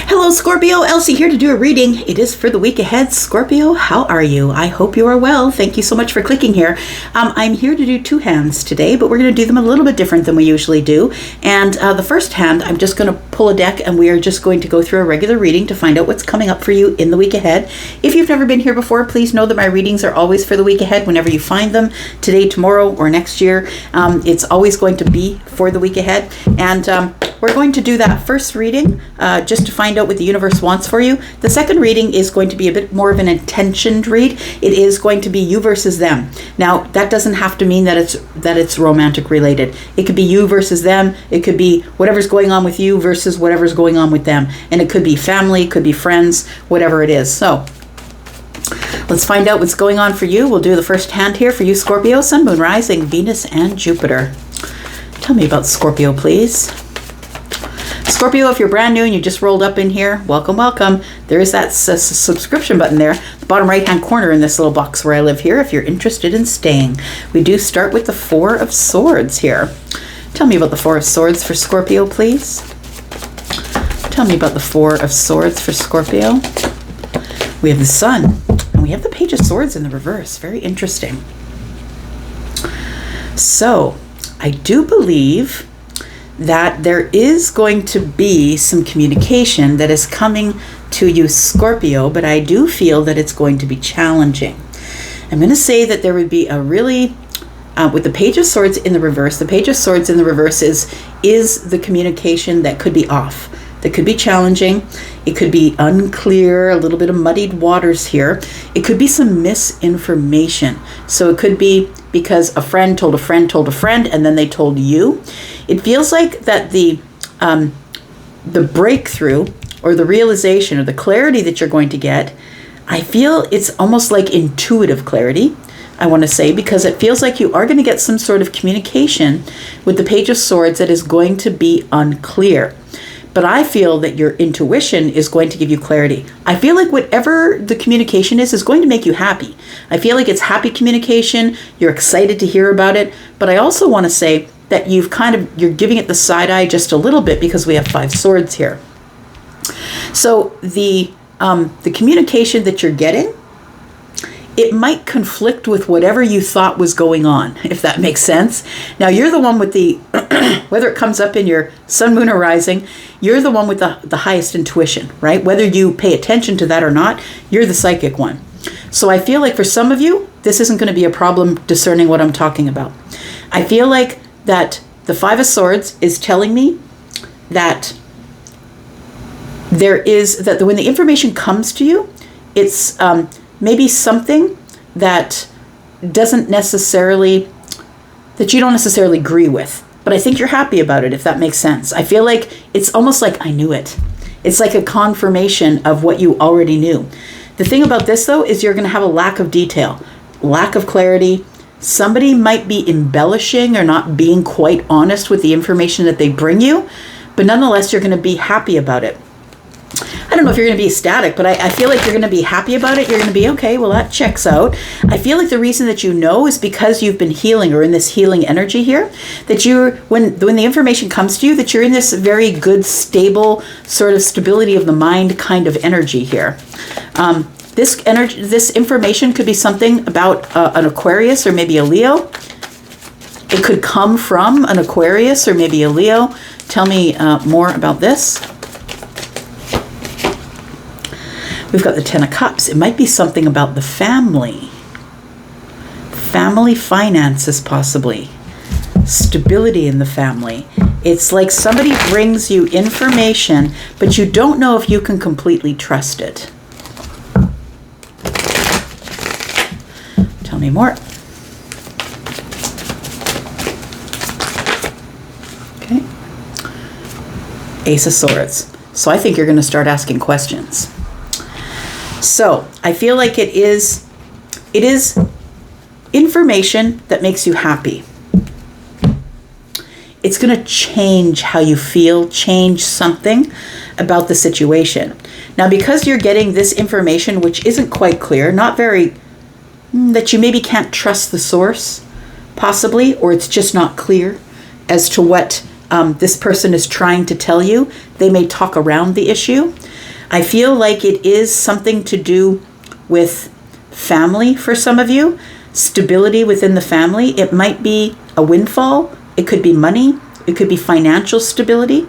Hello, Scorpio. Elsie here to do a reading. It is for the week ahead. Scorpio, how are you? I hope you are well. Thank you so much for clicking here. I'm here to do two hands today, but we're going to do them a little bit different than we usually do. And the first hand, I'm just going to pull a deck and we are just going to go through a regular reading to find out what's coming up for you in the week ahead. If you've never been here before, please know that my readings are always for the week ahead whenever you find them, today, tomorrow, or next year. It's always going to be for the week ahead. And we're going to do that first reading just to find out what the universe wants for you. The second reading is going to be a bit more of an intentioned read. It is going to be you versus them. Now, that doesn't have to mean that it's romantic related. It could be you versus them. It could be whatever's going on with you versus whatever's going on with them. And it could be family, it could be friends, whatever it is. So let's find out what's going on for you. We'll do the first hand here for you, Scorpio, Sun, Moon, Rising, Venus, and Jupiter. Tell me about Scorpio, please. Scorpio, if you're brand new and you just rolled up in here, welcome, welcome. There is that subscription button there, the bottom right-hand corner in this little box where I live here, if you're interested in staying. We do start with the Four of Swords here. Tell me about the Four of Swords for Scorpio, please. Tell me about the Four of Swords for Scorpio. We have the Sun, and we have the Page of Swords in the reverse. Very interesting. So, I do believe that there is going to be some communication that is coming to you, Scorpio, but I do feel that it's going to be challenging. I'm going to say that there would be a really, with the Page of Swords in the reverse, the Page of Swords in the reverse is the communication that could be off, that could be challenging. It could be unclear, a little bit of muddied waters here. It could be some misinformation. So it could be because a friend told a friend told a friend, and then they told you. It feels like that the breakthrough or the realization or the clarity that you're going to get, I feel it's almost like intuitive clarity, I want to say, because it feels like you are going to get some sort of communication with the Page of Swords that is going to be unclear. But I feel that your intuition is going to give you clarity. I feel like whatever the communication is going to make you happy. I feel like it's happy communication. You're excited to hear about it. But I also want to say that you're giving it the side eye just a little bit because we have Five Swords here. So the communication that you're getting, it might conflict with whatever you thought was going on, if that makes sense. Now, you're the one with the, whether it comes up in your Sun, Moon, or Rising, you're the one with the highest intuition, right? Whether you pay attention to that or not, you're the psychic one. So I feel like for some of you, this isn't going to be a problem discerning what I'm talking about. I feel like that the Five of Swords is telling me that when the information comes to you, it's maybe something that you don't necessarily agree with. But I think you're happy about it, if that makes sense. I feel like it's almost like I knew it. It's like a confirmation of what you already knew. The thing about this, though, is you're going to have a lack of detail, lack of clarity. Somebody might be embellishing or not being quite honest with the information that they bring you, but nonetheless, you're going to be happy about it. I don't know if you're going to be ecstatic, but I feel like you're going to be happy about it. You're going to be, okay, well, that checks out. I feel like the reason that you know is because you've been healing or in this healing energy here, that when the information comes to you, that you're in this very good, stable sort of stability of the mind kind of energy here. This information could be something about an Aquarius or maybe a Leo. It could come from an Aquarius or maybe a Leo. Tell me more about this. We've got the Ten of Cups. It might be something about the family. Family finances, possibly. Stability in the family. It's like somebody brings you information, but you don't know if you can completely trust it. Tell me more. Okay. Ace of Swords. So I think you're going to start asking questions. So I feel like it is information that makes you happy. It's going to change how you feel, change something about the situation. Now, because you're getting this information, which isn't quite clear, that you maybe can't trust the source, possibly, or it's just not clear as to what this person is trying to tell you. They may talk around the issue. I feel like it is something to do with family for some of you, stability within the family. It might be a windfall. It could be money. It could be financial stability.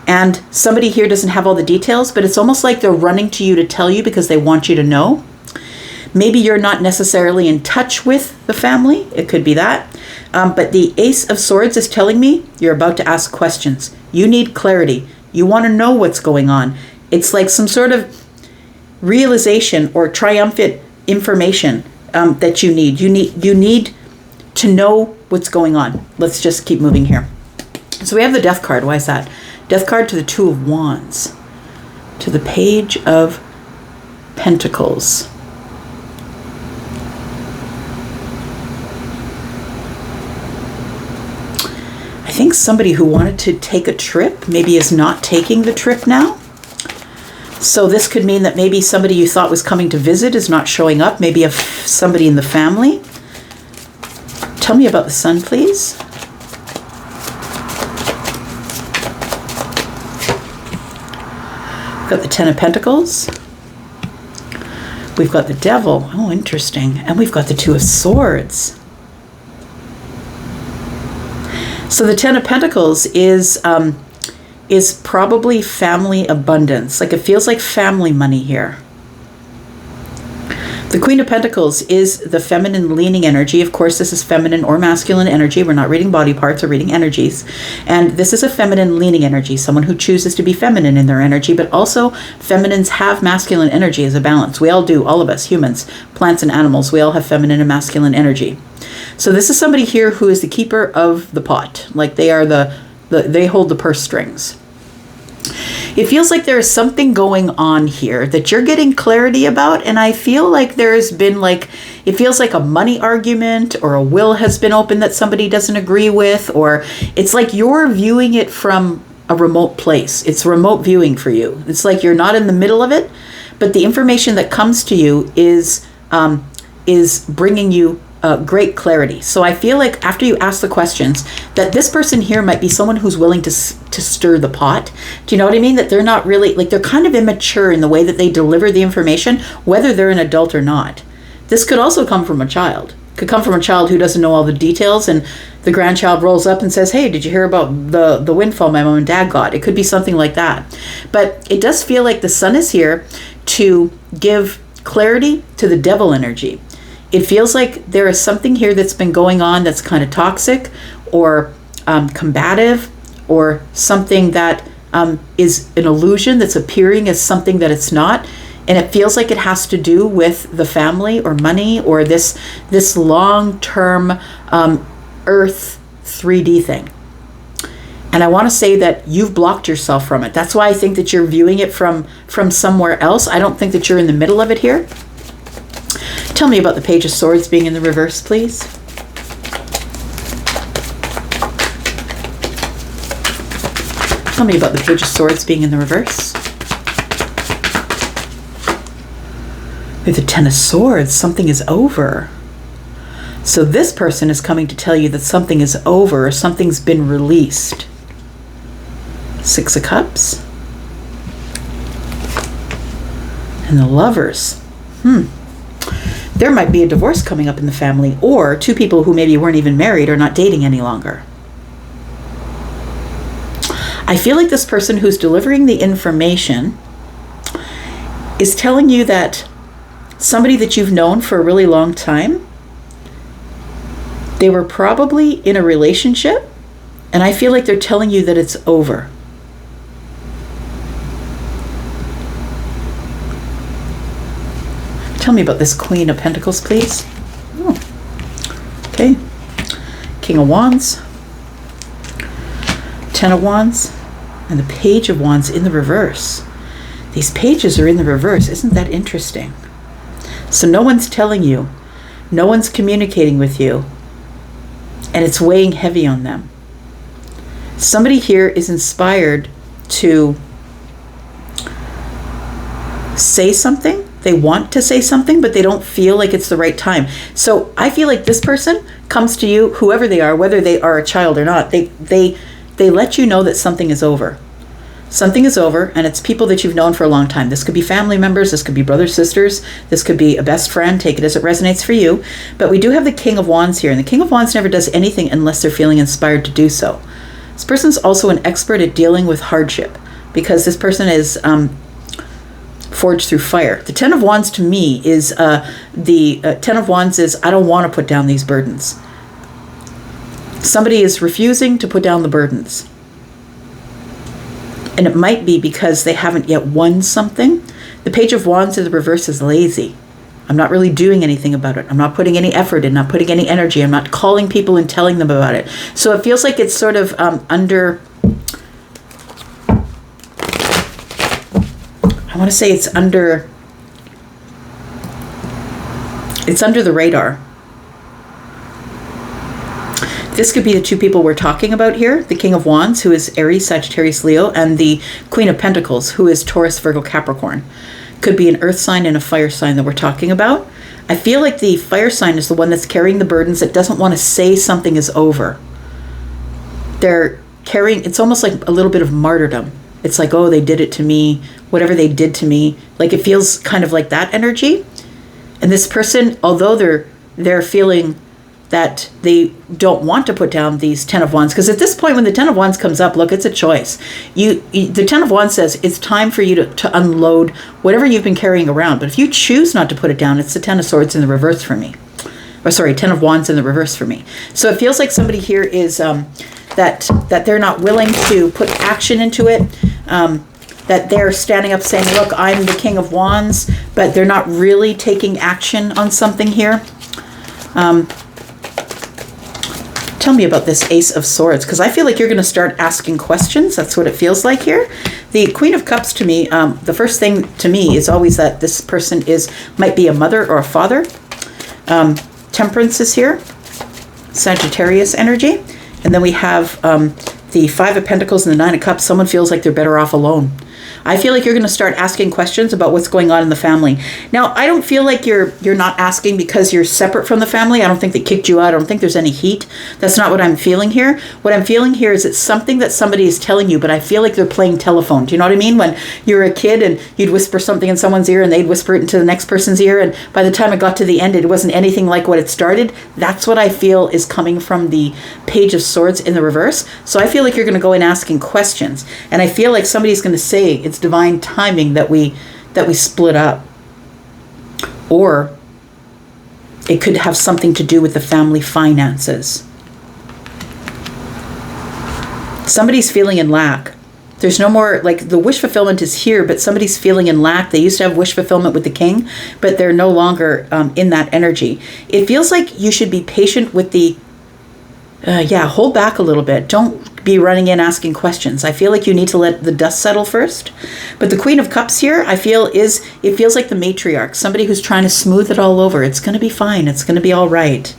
And somebody here doesn't have all the details, but it's almost like they're running to you to tell you because they want you to know. Maybe you're not necessarily in touch with the family. It could be that. But the Ace of Swords is telling me you're about to ask questions. You need clarity. You want to know what's going on. It's like some sort of realization or triumphant information that you need. You need to know what's going on. Let's just keep moving here. So we have the Death card. Why is that? Death card to the Two of Wands, to the Page of Pentacles. I think somebody who wanted to take a trip maybe is not taking the trip now. So this could mean that maybe somebody you thought was coming to visit is not showing up. Maybe somebody in the family. Tell me about the Sun, please. We've got the Ten of Pentacles. We've got the Devil. Oh, interesting. And we've got the Two of Swords. So the Ten of Pentacles is probably family abundance. Like it feels like family money here. The Queen of Pentacles is the feminine leaning energy. Of course, this is feminine or masculine energy. We're not reading body parts, we're reading energies. And this is a feminine leaning energy, someone who chooses to be feminine in their energy, but also feminines have masculine energy as a balance. We all do, all of us, humans, plants and animals, we all have feminine and masculine energy. So this is somebody here who is the keeper of the pot. Like they are they hold the purse strings. It feels like there is something going on here that you're getting clarity about. And I feel like there's been it feels like a money argument or a will has been opened that somebody doesn't agree with, or it's like you're viewing it from a remote place. It's remote viewing for you. It's like you're not in the middle of it, but the information that comes to you is bringing you great clarity. So I feel like after you ask the questions, that this person here might be someone who's willing to stir the pot. Do you know what I mean? That they're not really, they're kind of immature in the way that they deliver the information, whether they're an adult or not. This could also come from a child. Could come from a child who doesn't know all the details, and the grandchild rolls up and says, hey, did you hear about the windfall my mom and dad got? It could be something like that. But it does feel like the Sun is here to give clarity to the Devil energy. It feels like there is something here that's been going on that's kind of toxic or combative, or something that is an illusion that's appearing as something that it's not. And it feels like it has to do with the family or money or this long-term Earth 3D thing. And I want to say that you've blocked yourself from it. That's why I think that you're viewing it from somewhere else. I don't think that you're in the middle of it here. Tell me about the Page of Swords being in the reverse, please. Tell me about the Page of Swords being in the reverse. With the Ten of Swords, something is over. So this person is coming to tell you that something is over, or something's been released. Six of Cups. And the Lovers. There might be a divorce coming up in the family, or two people who maybe weren't even married or not dating any longer. I feel like this person who's delivering the information is telling you that somebody that you've known for a really long time, they were probably in a relationship, and I feel like they're telling you that it's over. Tell me about this Queen of Pentacles, please. Oh, okay. King of Wands, Ten of Wands, and the Page of Wands in the reverse. These pages are in the reverse. Isn't that interesting? So no one's telling you, no one's communicating with you, and it's weighing heavy on them. Somebody here is inspired to say something. They want to say something, but they don't feel like it's the right time. So I feel like this person comes to you, whoever they are, whether they are a child or not, they let you know that something is over. Something is over, and it's people that you've known for a long time. This could be family members, this could be brothers, sisters, this could be a best friend. Take it as it resonates for you. But we do have the King of Wands here, and the King of Wands never does anything unless they're feeling inspired to do so. This person's also an expert at dealing with hardship, because this person is forged through fire. The Ten of Wands to me is, Ten of Wands is, I don't want to put down these burdens. Somebody is refusing to put down the burdens. And it might be because they haven't yet won something. The Page of Wands in the reverse is lazy. I'm not really doing anything about it. I'm not putting any effort in, not putting any energy. I'm not calling people and telling them about it. So it feels like it's sort of under, I want to say it's under the radar. This could be the two people we're talking about here. The King of Wands, who is Aries, Sagittarius, Leo, and the Queen of Pentacles, who is Taurus, Virgo, Capricorn. Could be an earth sign and a fire sign that we're talking about. I feel like the fire sign is the one that's carrying the burdens, that doesn't want to say something is over. They're carrying, it's almost like a little bit of martyrdom. It's like, oh, they did it to me, whatever they did to me. Like, it feels kind of like that energy. And this person, although they're feeling that they don't want to put down these Ten of Wands, because at this point when the Ten of Wands comes up, look, it's a choice. The Ten of Wands says it's time for you to unload whatever you've been carrying around. But if you choose not to put it down, it's the Ten of Swords in the reverse for me. Or sorry, Ten of Wands in the reverse for me. So it feels like somebody here is that they're not willing to put action into it. That they're standing up saying, look, I'm the King of Wands, but they're not really taking action on something here. Tell me about this Ace of Swords, because I feel like you're going to start asking questions. That's what it feels like here. The Queen of Cups to me, the first thing to me is always that this person might be a mother or a father. Temperance is here. Sagittarius energy. And then we have the Five of Pentacles and the Nine of Cups. Someone feels like they're better off alone. I feel like you're going to start asking questions about what's going on in the family. Now, I don't feel like you're not asking because you're separate from the family. I don't think they kicked you out. I don't think there's any heat. That's not what I'm feeling here. What I'm feeling here is it's something that somebody is telling you, but I feel like they're playing telephone. Do you know what I mean? When you were a kid and you'd whisper something in someone's ear and they'd whisper it into the next person's ear, and by the time it got to the end, it wasn't anything like what it started. That's what I feel is coming from the Page of Swords in the reverse. So I feel like you're going to go in asking questions, and I feel like somebody's going to say it's divine timing that we split up, or it could have something to do with the family finances. Somebody's feeling in lack. There's no more, like, the wish fulfillment is here, but somebody's feeling in lack. They used to have wish fulfillment with the king, but they're no longer in that energy. It feels like you should be patient with the hold back a little bit. Don't be running in asking questions. I feel like you need to let the dust settle first. But the Queen of Cups here, it feels like the matriarch, somebody who's trying to smooth it all over. It's going to be fine. It's going to be all right.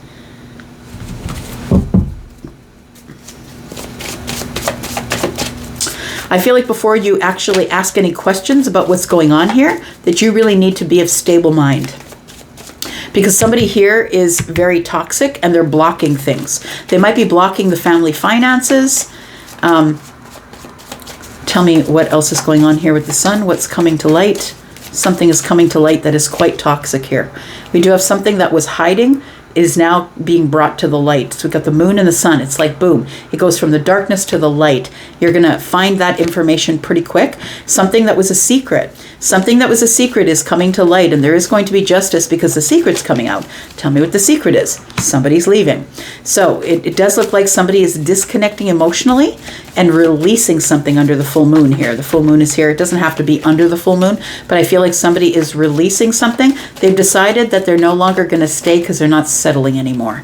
I feel like before you actually ask any questions about what's going on here, that you really need to be of stable mind. Because somebody here is very toxic and they're blocking things. They might be blocking the family finances. Tell me what else is going on here with the sun. What's coming to light? Something is coming to light that is quite toxic here. We do have something that was hiding is now being brought to the light. So we've got the moon and the sun. It's like, boom, it goes from the darkness to the light. You're going to find that information pretty quick. Something that was a secret. Something that was a secret is coming to light, and there is going to be justice because the secret's coming out. Tell me what the secret is. Somebody's leaving. So it does look like somebody is disconnecting emotionally and releasing something under the full moon here. The full moon is here. It doesn't have to be under the full moon, but I feel like somebody is releasing something. They've decided that they're no longer going to stay because they're not settling anymore.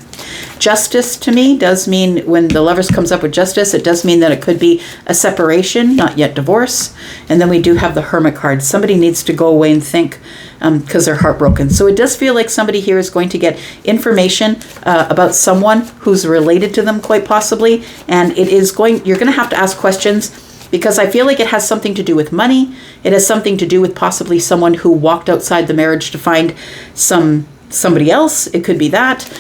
Justice to me does mean, when the Lovers comes up with justice, it does mean that it could be a separation, not yet divorce. And then we do have the Hermit card. Somebody needs to go away and think because they're heartbroken. So it does feel like somebody here is going to get information about someone who's related to them, quite possibly. And you're going to have to ask questions, because I feel like it has something to do with money. It has something to do with possibly someone who walked outside the marriage to find somebody else. It could be that.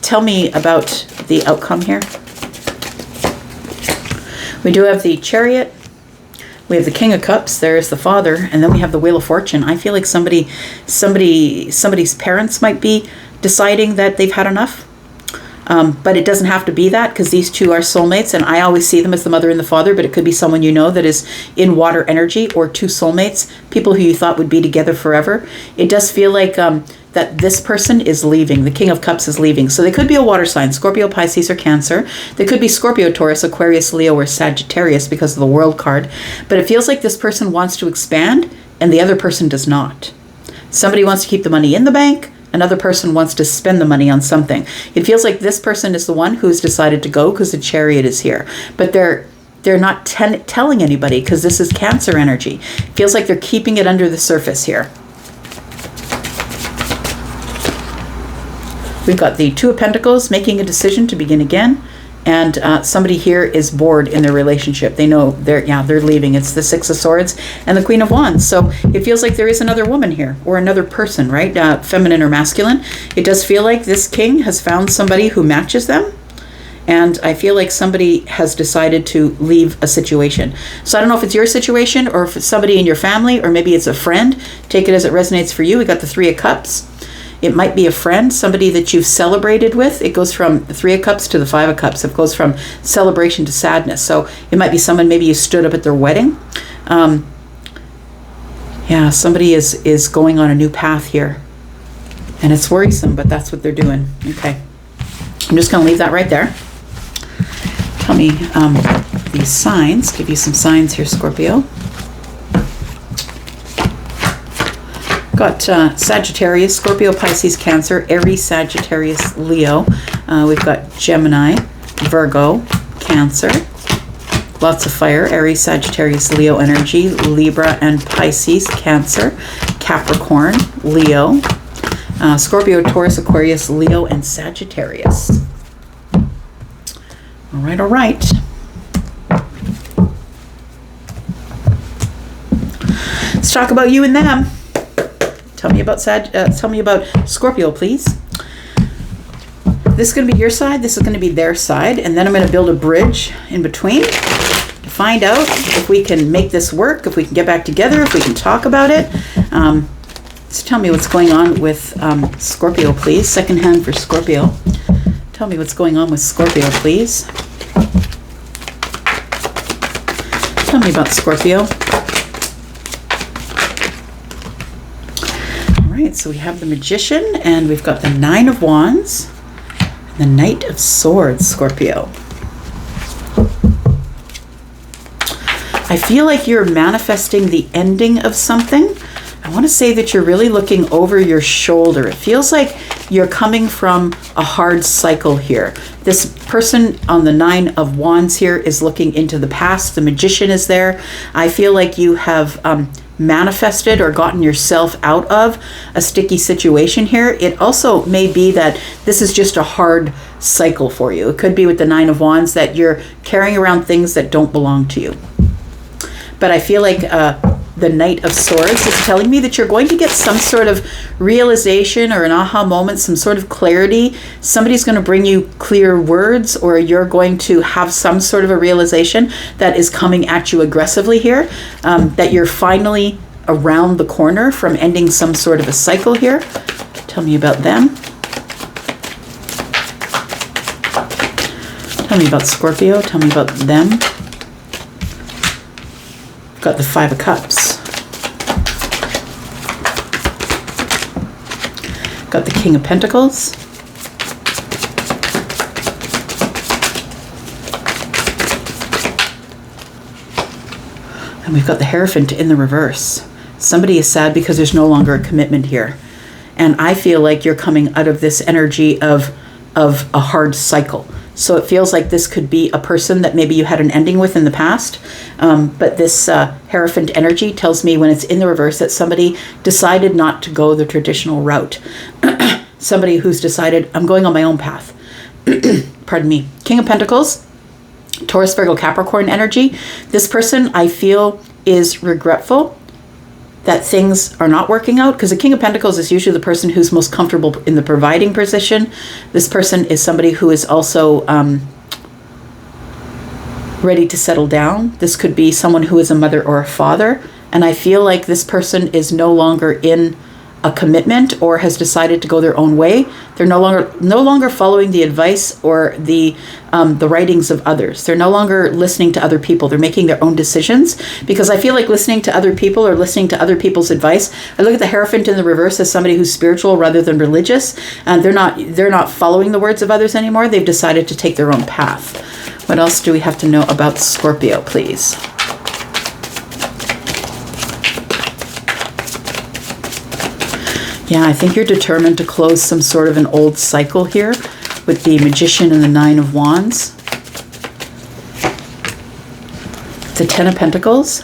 Tell me about the outcome here. We do have the Chariot, We have the King of Cups. There's the Father, and then we have the Wheel of Fortune. I feel like somebody's parents might be deciding that they've had enough. But it doesn't have to be that, because these two are soulmates, and I always see them as the mother and the father, but it could be someone you know that is in water energy, or two soulmates, people who you thought would be together forever. It does feel like that this person is leaving. The King of Cups is leaving. So they could be a water sign, Scorpio, Pisces, or Cancer. They could be Scorpio, Taurus, Aquarius, Leo, or Sagittarius because of the World card. But it feels like this person wants to expand and the other person does not. Somebody wants to keep the money in the bank. Another person wants to spend the money on something. It feels like this person is the one who's decided to go because the Chariot is here. But they're not telling anybody because this is Cancer energy. It feels like they're keeping it under the surface here. We've got the Two of Pentacles making a decision to begin again. And somebody here is bored in their relationship. They know they're leaving. It's the Six of Swords and the Queen of Wands. So it feels like there is another woman here, or another person, right? Feminine or masculine. It does feel like this king has found somebody who matches them. And I feel like somebody has decided to leave a situation. So I don't know if it's your situation or if it's somebody in your family, or maybe it's a friend. Take it as it resonates for you. We got the Three of Cups. It might be a friend, somebody that you've celebrated with. It goes from the Three of Cups to the Five of Cups. It goes from celebration to sadness. So it might be someone, maybe you stood up at their wedding. Somebody is going on a new path here. And it's worrisome, but that's what they're doing. Okay. I'm just going to leave that right there. Tell me these signs. Give you some signs here, Scorpio. Got Sagittarius, Scorpio, Pisces, Cancer, Aries, Sagittarius, Leo. We've got Gemini, Virgo, Cancer. Lots of fire, Aries, Sagittarius, Leo energy, Libra and Pisces, Cancer, Capricorn, Leo, Scorpio, Taurus, Aquarius, Leo, and Sagittarius. All right, all right. Let's talk about you and them. Tell me about Scorpio, please. This is going to be your side. This is going to be their side. And then I'm going to build a bridge in between to find out if we can make this work, if we can get back together, if we can talk about it. So tell me what's going on with Scorpio, please. Second hand for Scorpio. Tell me what's going on with Scorpio, please. Tell me about Scorpio. Right, so we have the Magician, and we've got the Nine of Wands, and the Knight of Swords, Scorpio. I feel like you're manifesting the ending of something. I want to say that you're really looking over your shoulder. It feels like you're coming from a hard cycle here. This person on the Nine of Wands here is looking into the past. The Magician is there. I feel like you have manifested or gotten yourself out of a sticky situation here. It also may be that this is just a hard cycle for you. It could be with the Nine of Wands that you're carrying around things that don't belong to you. But I feel like the Knight of Swords is telling me that you're going to get some sort of realization or an aha moment, some sort of clarity. Somebody's going to bring you clear words, or you're going to have some sort of a realization that is coming at you aggressively here, that you're finally around the corner from ending some sort of a cycle here. Tell me about them. Tell me about Scorpio. Tell me about them. Got the Five of Cups. Got the King of Pentacles. And we've got the Hierophant in the reverse. Somebody is sad because there's no longer a commitment here. And I feel like you're coming out of this energy of a hard cycle. So it feels like this could be a person that maybe you had an ending with in the past. But this Hierophant energy tells me when it's in the reverse that somebody decided not to go the traditional route. Somebody who's decided, I'm going on my own path. Pardon me. King of Pentacles, Taurus, Virgo, Capricorn energy. This person, I feel, is regretful that things are not working out, because the King of Pentacles is usually the person who's most comfortable in the providing position. This person is somebody who is also ready to settle down. This could be someone who is a mother or a father. And I feel like this person is no longer in a commitment or has decided to go their own way. They're no longer following the advice or the writings of others. They're no longer listening to other people. They're making their own decisions, because I feel like listening to other people or listening to other people's advice. I look at the Hierophant in the reverse as somebody who's spiritual rather than religious, and they're not following the words of others anymore. They've decided to take their own path. What else do we have to know about Scorpio, please? Yeah, I think you're determined to close some sort of an old cycle here with the Magician and the Nine of Wands. The Ten of Pentacles.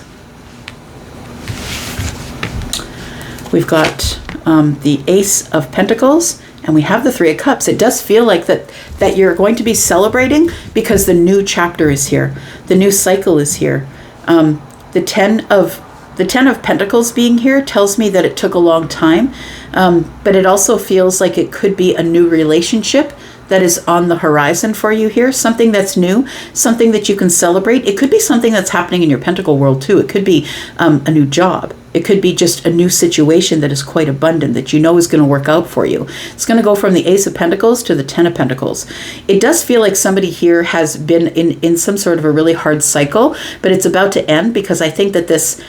We've got the Ace of Pentacles, and we have the Three of Cups. It does feel like that you're going to be celebrating because the new chapter is here. The new cycle is here. The Ten of Pentacles being here tells me that it took a long time, but it also feels like it could be a new relationship that is on the horizon for you here, something that's new, something that you can celebrate. It could be something that's happening in your pentacle world too. It could be a new job. It could be just a new situation that is quite abundant, that you know is going to work out for you. It's going to go from the Ace of Pentacles to the Ten of Pentacles. It does feel like somebody here has been in some sort of a really hard cycle, but it's about to end, because I think that this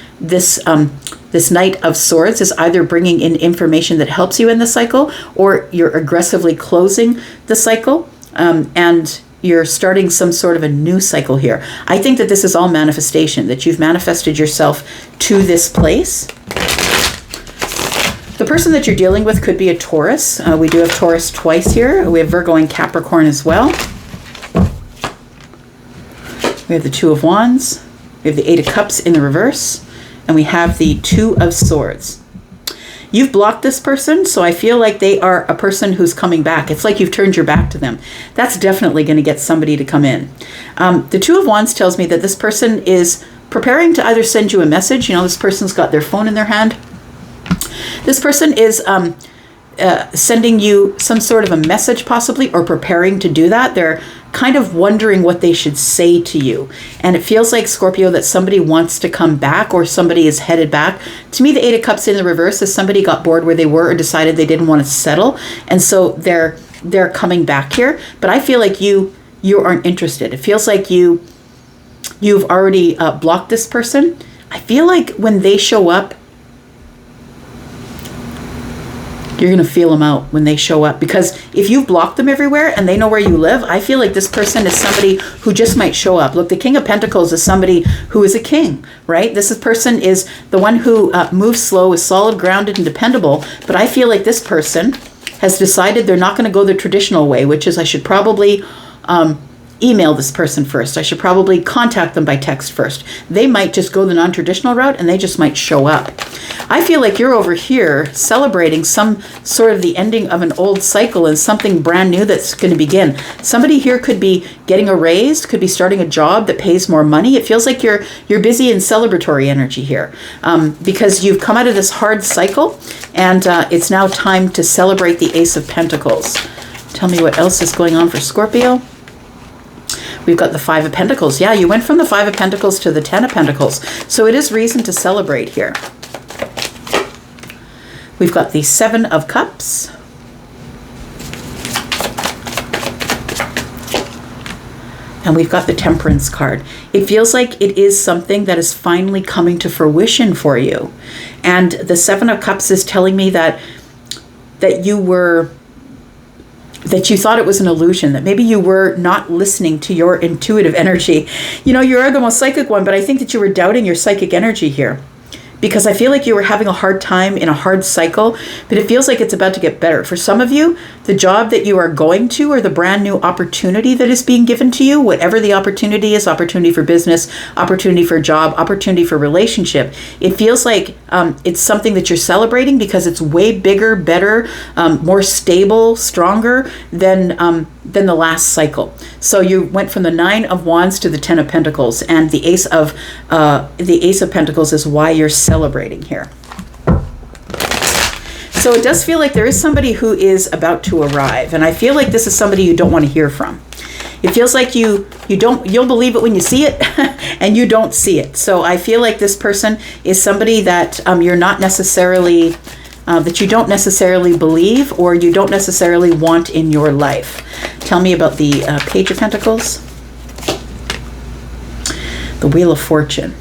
Knight of Swords is either bringing in information that helps you in the cycle, or you're aggressively closing the cycle, and you're starting some sort of a new cycle here. I think that this is all manifestation, that you've manifested yourself to this place. The person that you're dealing with could be a Taurus. We do have Taurus twice here. We have Virgo and Capricorn as well. We have the Two of Wands. We have the Eight of Cups in the reverse. And we have the Two of Swords. You've blocked this person, so I feel like they are a person who's coming back. It's like you've turned your back to them. That's definitely going to get somebody to come in. The Two of Wands tells me that this person is preparing to either send you a message. You know, this person's got their phone in their hand. This person is sending you some sort of a message possibly, or preparing to do that. They're kind of wondering what they should say to you. And it feels like, Scorpio, that somebody wants to come back, or somebody is headed back. To me, the Eight of Cups in the reverse is somebody got bored where they were, or decided they didn't want to settle. And so they're coming back here. But I feel like you aren't interested. It feels like you've already blocked this person. I feel like when they show up, you're going to feel them out when they show up, because if you've blocked them everywhere and they know where you live, I feel like this person is somebody who just might show up. Look, the King of Pentacles is somebody who is a king, right? This person is the one who moves slow, is solid, grounded, and dependable. But I feel like this person has decided they're not going to go the traditional way, which is I should probably email this person first. I should probably contact them by text first. They might just go the non-traditional route, and they just might show up. I feel like you're over here celebrating some sort of the ending of an old cycle and something brand new that's going to begin. Somebody here could be getting a raise, could be starting a job that pays more money. It feels like you're busy in celebratory energy here, because you've come out of this hard cycle, and it's now time to celebrate the Ace of Pentacles. Tell me what else is going on for Scorpio. We've got the Five of Pentacles. Yeah, you went from the Five of Pentacles to the Ten of Pentacles. So it is reason to celebrate here. We've got the Seven of Cups. And we've got the Temperance card. It feels like it is something that is finally coming to fruition for you. And the Seven of Cups is telling me that you thought it was an illusion, that maybe you were not listening to your intuitive energy. You know, you are the most psychic one, but I think that you were doubting your psychic energy here, because I feel like you were having a hard time in a hard cycle, but it feels like it's about to get better. For some of you, the job that you are going to, or the brand new opportunity that is being given to you, whatever the opportunity is, opportunity for business, opportunity for a job, opportunity for relationship, it feels like it's something that you're celebrating because it's way bigger, better, more stable, stronger than the last cycle. So you went from the Nine of Wands to the Ten of Pentacles, and the Ace of Pentacles is why you're celebrating here. So it does feel like there is somebody who is about to arrive, and I feel like this is somebody you don't want to hear from. It feels like you'll believe it when you see it, and you don't see it. So I feel like this person is somebody that you're not necessarily, that you don't necessarily believe, or you don't necessarily want in your life. Tell me about the Page of Pentacles, the Wheel of Fortune.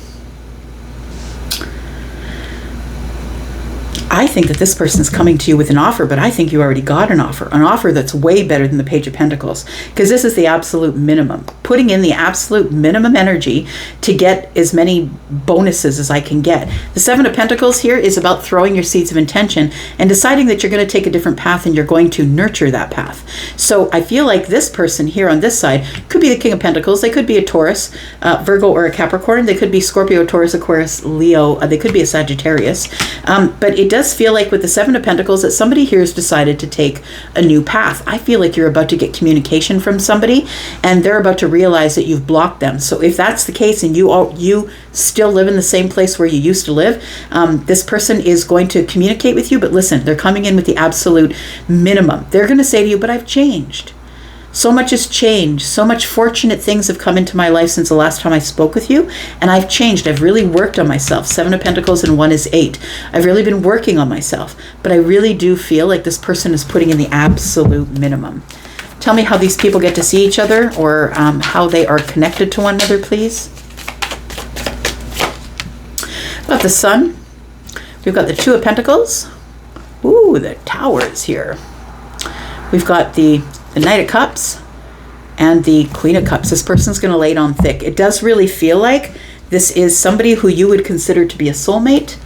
I think that this person is coming to you with an offer, but I think you already got an offer that's way better than the Page of Pentacles, because this is the absolute minimum, putting in the absolute minimum energy to get as many bonuses as I can get. The Seven of Pentacles here is about throwing your seeds of intention and deciding that you're going to take a different path, and you're going to nurture that path. So I feel like this person here on this side could be the King of Pentacles. They could be a Taurus, Virgo, or a Capricorn. They could be Scorpio, Taurus, Aquarius, Leo. They could be a Sagittarius. But it does feel like with the Seven of Pentacles that somebody here has decided to take a new path. I feel like you're about to get communication from somebody, and they're about to realize that you've blocked them. So if that's the case, and you still live in the same place where you used to live, this person is going to communicate with you. But listen, they're coming in with the absolute minimum. They're going to say to you, but I've changed. So much has changed. So much fortunate things have come into my life since the last time I spoke with you. And I've changed. I've really worked on myself. Seven of Pentacles and 1 is 8. I've really been working on myself. But I really do feel like this person is putting in the absolute minimum. Tell me how these people get to see each other, or how they are connected to one another, please. About the Sun, we've got the 2 of Pentacles. Ooh, the Towers here. We've got the Knight of Cups and the Queen of Cups. This person's going to lay it on thick. It does really feel like this is somebody who you would consider to be a soulmate.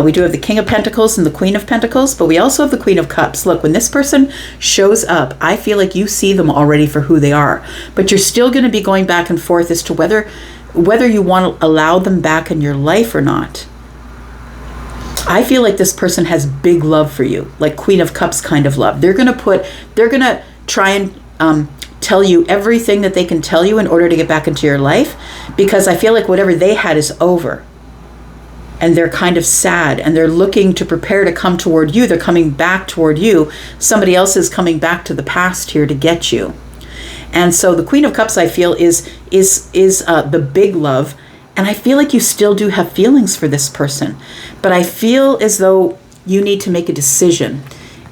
We do have the King of Pentacles and the Queen of Pentacles, but we also have the Queen of Cups. Look, when this person shows up, I feel like you see them already for who they are, but you're still going to be going back and forth as to whether you want to allow them back in your life or not. I feel like this person has big love for you, like Queen of Cups kind of love. They're going to try and tell you everything that they can tell you in order to get back into your life, because I feel like whatever they had is over, and they're kind of sad, and they're looking to prepare to come toward you. They're coming back toward you. Somebody else is coming back to the past here to get you. And so the Queen of Cups, I feel, is the big love. And I feel like you still do have feelings for this person, but I feel as though you need to make a decision.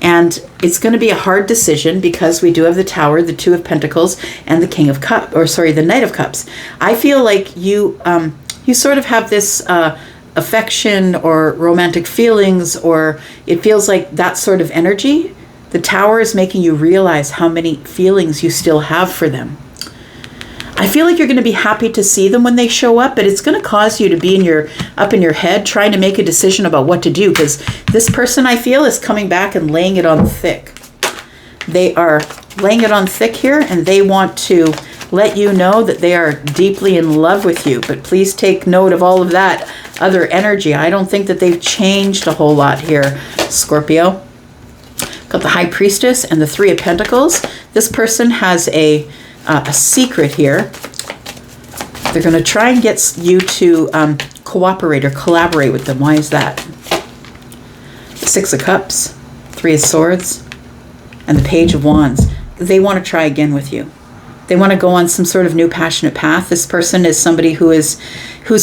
And it's going to be a hard decision, because we do have the Tower, the 2 of Pentacles, and the King of Cups, the Knight of Cups. I feel like you sort of have this affection or romantic feelings, or it feels like that sort of energy. The Tower is making you realize how many feelings you still have for them. I feel like you're going to be happy to see them when they show up, but it's going to cause you to be up in your head trying to make a decision about what to do, because this person, I feel, is coming back and laying it on thick. They are laying it on thick here, and they want to let you know that they are deeply in love with you. But please take note of all of that other energy. I don't think that they've changed a whole lot here, Scorpio. Got the High Priestess and the 3 of Pentacles. This person has a secret here. They're going to try and get you to cooperate or collaborate with them. Why is that? 6 of Cups, 3 of Swords, and the Page of Wands. They want to try again with you. They want to go on some sort of new passionate path. This person is somebody who's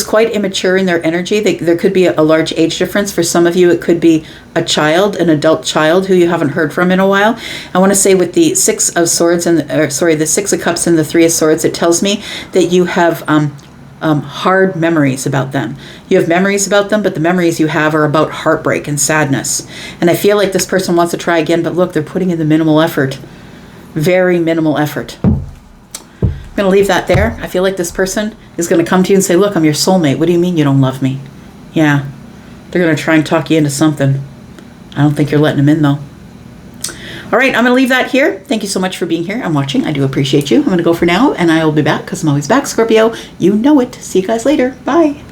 quite immature in their energy. There could be a large age difference. For some of you, it could be a child, an adult child who you haven't heard from in a while. I want to say with the 6 of Swords the 6 of Cups and the 3 of Swords, it tells me that you have hard memories about them. You have memories about them, but the memories you have are about heartbreak and sadness. And I feel like this person wants to try again, but look, they're putting in the minimal effort. Very minimal effort. I'm going to leave that there. I feel like this person is going to come to you and say, look, I'm your soulmate. What do you mean you don't love me? Yeah. They're going to try and talk you into something. I don't think you're letting them in, though. All right, I'm going to leave that here. Thank you so much for being here and watching. I do appreciate you. I'm going to go for now, and I will be back, because I'm always back, Scorpio. You know it. See you guys later. Bye.